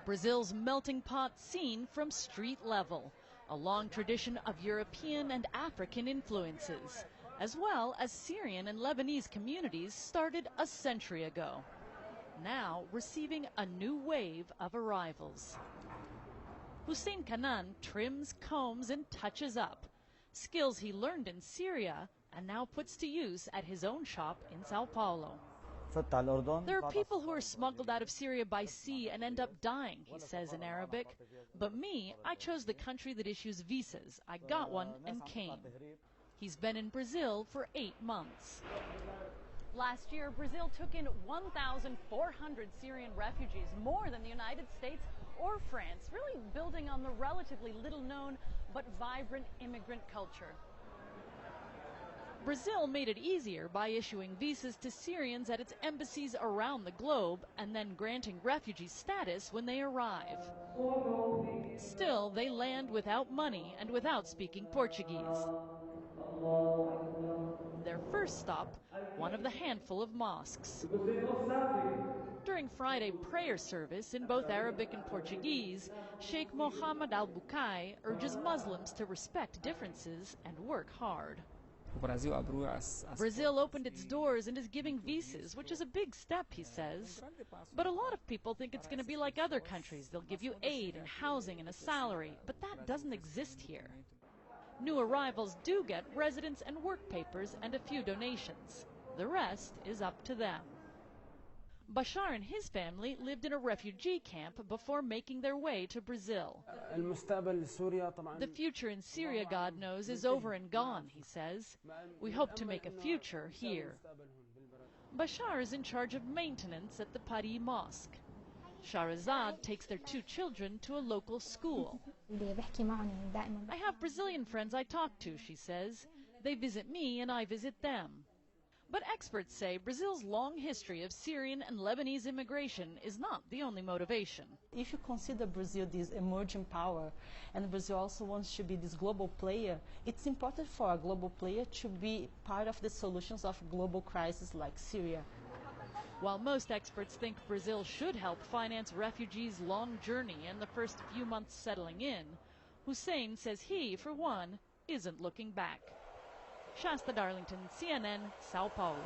Brazil's melting pot seen from street level, a long tradition of European and African influences, as well as Syrian and Lebanese communities started a century ago, now receiving a new wave of arrivals. Hussin Kanan trims, combs, and touches up, skills he learned in Syria and now puts to use at his own shop in Sao Paulo. There are people who are smuggled out of Syria by sea and end up dying, he says in Arabic. But me, I chose the country that issues visas. I got one and came. He's been in Brazil for 8 months. Last year, Brazil took in 1,400 Syrian refugees, more than the United States or France, really building on the relatively little-known but vibrant immigrant culture. Brazil made it easier by issuing visas to Syrians at its embassies around the globe and then granting refugee status when they arrive. Still, they land without money and without speaking Portuguese. Their first stop, one of the handful of mosques. During Friday prayer service in both Arabic and Portuguese, Sheikh Mohammed al-Bukai urges Muslims to respect differences and work hard. Brazil opened its doors and is giving visas, which is a big step, he says. But a lot of people think it's going to be like other countries. They'll give you aid and housing and a salary, but that doesn't exist here. New arrivals do get residence and work papers and a few donations. The rest is up to them. Bashar and his family lived in a refugee camp before making their way to Brazil. The future in Syria, God knows, is over and gone, he says. We hope to make a future here. Bashar is in charge of maintenance at the Paris Mosque. Shahrazad takes their 2 children to a local school. I have Brazilian friends I talk to, she says. They visit me and I visit them. But experts say Brazil's long history of Syrian and Lebanese immigration is not the only motivation. If you consider Brazil this emerging power, and Brazil also wants to be this global player, it's important for a global player to be part of the solutions of global crises like Syria. While most experts think Brazil should help finance refugees' long journey and the first few months settling in, Hussein says he, for one, isn't looking back. Shasta Darlington, CNN, Sao Paulo.